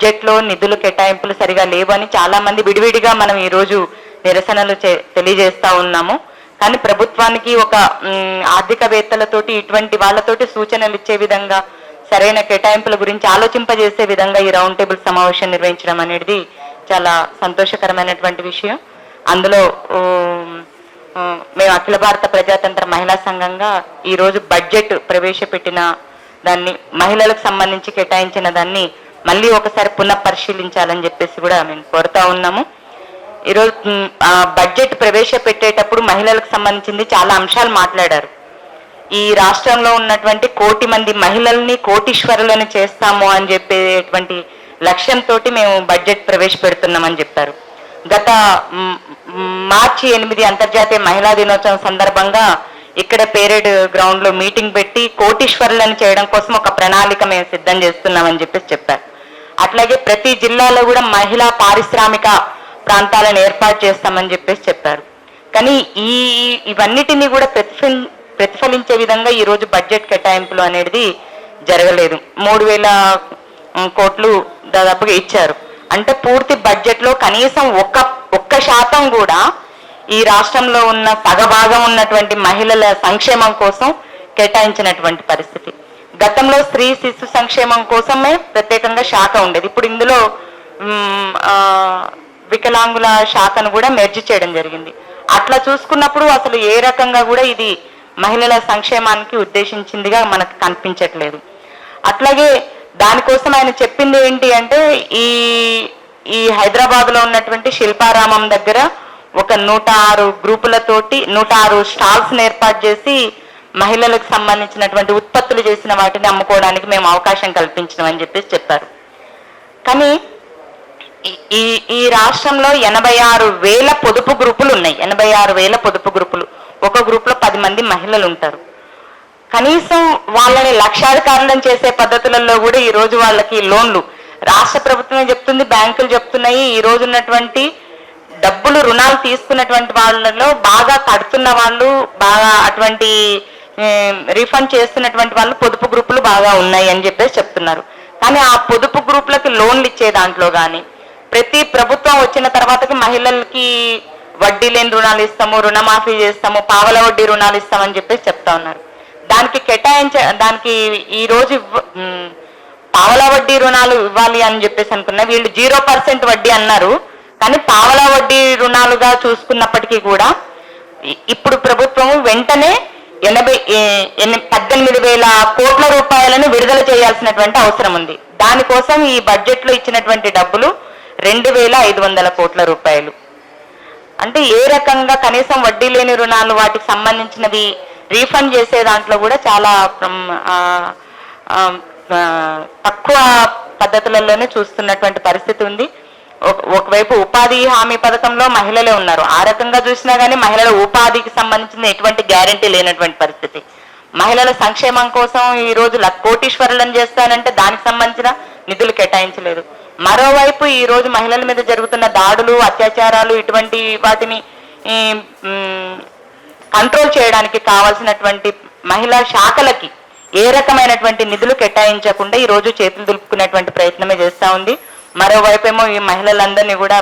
బడ్జెట్లో నిధులు కేటాయింపులు సరిగా లేవని చాలా మంది విడివిడిగా మనం ఈరోజు నిరసనలు తెలియజేస్తా ఉన్నాము. కానీ ప్రభుత్వానికి ఒక ఆర్థికవేత్తలతోటి ఇటువంటి వాళ్ళతోటి సూచనలు ఇచ్చే విధంగా సరైన కేటాయింపుల గురించి ఆలోచింపజేసే విధంగా ఈ రౌండ్ టేబుల్ సమావేశం నిర్వహించడం అనేది చాలా సంతోషకరమైనటువంటి విషయం. అందులో మేము అఖిల భారత ప్రజాతంత్ర మహిళా సంఘంగా ఈరోజు బడ్జెట్ ప్రవేశపెట్టిన దాన్ని మహిళలకు సంబంధించి కేటాయించిన దాన్ని మళ్ళీ ఒకసారి పునఃపరిశీలించాలని చెప్పేసి కూడా మేము కోరుతా ఉన్నాము. ఈరోజు బడ్జెట్ ప్రవేశపెట్టేటప్పుడు మహిళలకు సంబంధించింది చాలా అంశాలు మాట్లాడారు. ఈ రాష్ట్రంలో ఉన్నటువంటి 1 కోటి మంది మహిళల్ని కోటీశ్వరులను చేస్తాము అని చెప్పేటువంటి లక్ష్యంతో మేము బడ్జెట్ ప్రవేశపెడుతున్నామని చెప్పారు. గత మార్చి 8 అంతర్జాతీయ మహిళా దినోత్సవం సందర్భంగా ఇక్కడ పేరేడ్ గ్రౌండ్ లో మీటింగ్ పెట్టి కోటీశ్వరులను చేయడం కోసం ఒక ప్రణాళిక మేము సిద్ధం చేస్తున్నామని చెప్పేసి చెప్పారు. అట్లాగే ప్రతి జిల్లాలో కూడా మహిళా పారిశ్రామిక ప్రాంతాలను ఏర్పాటు చేస్తామని చెప్పేసి చెప్పారు. కానీ ఇవన్నిటినీ కూడా ప్రతిఫలించే విధంగా ఈరోజు బడ్జెట్ కేటాయింపులు అనేది జరగలేదు. 3000 కోట్లు దాదాపుగా ఇచ్చారు. అంటే పూర్తి బడ్జెట్లో కనీసం ఒక్క శాతం కూడా ఈ రాష్ట్రంలో ఉన్న సగభాగం ఉన్నటువంటి మహిళల సంక్షేమం కోసం కేటాయించినటువంటి పరిస్థితి. గతంలో స్త్రీ శిశు సంక్షేమం కోసమే ప్రత్యేకంగా శాఖ ఉండేది. ఇప్పుడు ఇందులో వికలాంగుల శాఖను కూడా మెర్జ్ చేయడం జరిగింది. అట్లా చూసుకున్నప్పుడు అసలు ఏ రకంగా కూడా ఇది మహిళల సంక్షేమానికి ఉద్దేశించిందిగా మనకు కనిపించట్లేదు. అట్లాగే దానికోసం ఆయన చెప్పింది ఏంటి అంటే ఈ హైదరాబాద్లో ఉన్నటువంటి శిల్పారామం దగ్గర ఒక 106 గ్రూపులతోటి 106 స్టాల్స్ ఏర్పాటు చేసి మహిళలకు సంబంధించినటువంటి ఉత్పత్తులు చేసిన వాటిని అమ్ముకోవడానికి మేము అవకాశం కల్పించినామని చెప్పేసి చెప్పారు. కానీ ఈ రాష్ట్రంలో 86,000 పొదుపు గ్రూపులు ఉన్నాయి. 86,000 పొదుపు గ్రూపులు. ఒక గ్రూప్లో 10 మంది మహిళలు ఉంటారు. కనీసం వాళ్ళని లక్షాధికారులను చేసే పద్ధతులలో కూడా ఈ రోజు వాళ్ళకి లోన్లు రాష్ట్ర ప్రభుత్వమే చెప్తుంది, బ్యాంకులు చెప్తున్నాయి. ఈ రోజు ఉన్నటువంటి డబ్బులు రుణాలు తీసుకున్నటువంటి వాళ్ళలో బాగా కడుతున్న వాళ్ళు, బాగా అటువంటి రీఫండ్ చేస్తున్నటువంటి వాళ్ళు పొదుపు గ్రూపులు బాగా ఉన్నాయి అని చెప్పేసి చెప్తున్నారు. కానీ ఆ పొదుపు గ్రూపులకి లోన్లు ఇచ్చే దాంట్లో కానీ ప్రతి ప్రభుత్వం వచ్చిన తర్వాతకి మహిళలకి వడ్డీ లేని రుణాలు ఇస్తాము, రుణమాఫీ చేస్తాము, పావల వడ్డీ రుణాలు ఇస్తామని చెప్పేసి చెప్తా ఉన్నారు. దానికి ఈ రోజు పావలా వడ్డీ రుణాలు ఇవ్వాలి అని చెప్పేసి అనుకున్నా. వీళ్ళు 0% వడ్డీ అన్నారు. కానీ పావలా వడ్డీ రుణాలుగా చూసుకున్నప్పటికీ కూడా ఇప్పుడు ప్రభుత్వం వెంటనే 18,000 కోట్ల రూపాయలను విడుదల చేయాల్సినటువంటి అవసరం ఉంది. దానికోసం ఈ బడ్జెట్లో ఇచ్చినటువంటి డబ్బులు 2,500 కోట్ల రూపాయలు. అంటే ఏ రకంగా కనీసం వడ్డీ లేని రుణాలు వాటికి సంబంధించినవి రీఫండ్ చేసే దాంట్లో కూడా చాలా తక్కువ పద్ధతులలోనే చూస్తున్నటువంటి పరిస్థితి ఉంది. ఒకవైపు ఉపాధి హామీ పథకంలో మహిళలే ఉన్నారు. ఆ రకంగా చూసినా కానీ మహిళల ఉపాధికి సంబంధించిన ఎటువంటి గ్యారంటీ లేనటువంటి పరిస్థితి. మహిళల సంక్షేమం కోసం ఈ రోజు కోటీశ్వరులను చేస్తానంటే దానికి సంబంధించిన నిధులు కేటాయించలేదు. మరోవైపు ఈ రోజు మహిళల మీద జరుగుతున్న దాడులు, అత్యాచారాలు ఇటువంటి వాటిని కంట్రోల్ చేయడానికి కావాల్సినటువంటి మహిళా శాఖలకి ఏ రకమైనటువంటి నిధులు కేటాయించకుండా ఈ రోజు చేతులు దులుపుకునేటువంటి ప్రయత్నమే చేస్తూ ఉంది. మరోవైపు ఏమో ఈ మహిళలందరినీ కూడా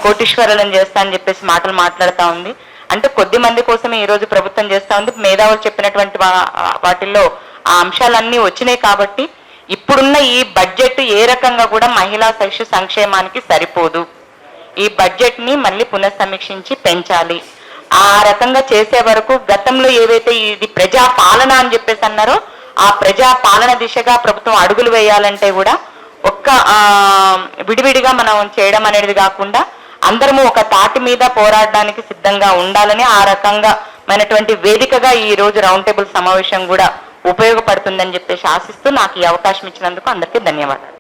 కోటీశ్వరులను చేస్తా అని చెప్పేసి మాటలు మాట్లాడుతూ ఉంది. అంటే కొద్ది మంది కోసమే ఈ రోజు ప్రభుత్వం చేస్తూ ఉంది. మేధావులు చెప్పినటువంటి వాటిల్లో ఆ అంశాలన్నీ వచ్చినాయి. కాబట్టి ఇప్పుడున్న ఈ బడ్జెట్ ఏ రకంగా కూడా మహిళా శిశు సంక్షేమానికి సరిపోదు. ఈ బడ్జెట్ని మళ్ళీ పునఃసమీక్షించి పెంచాలి. ఆ రకంగా చేసే వరకు గతంలో ఏవైతే ఇది ప్రజా పాలన అని చెప్పేసి అన్నారో ఆ ప్రజా పాలన దిశగా ప్రభుత్వం అడుగులు వేయాలంటే కూడా విడివిడిగా మనం చేయడం అనేది కాకుండా అందరము ఒక తాటి మీద పోరాడడానికి సిద్ధంగా ఉండాలని ఆ రకంగా మనటువంటి వేదికగా ఈ రోజు రౌండ్ టేబుల్ సమావేశం కూడా ఉపయోగపడుతుందని చెప్పేసి ఆశిస్తూ నాకు ఈ అవకాశం ఇచ్చినందుకు అందరికీ ధన్యవాదాలు.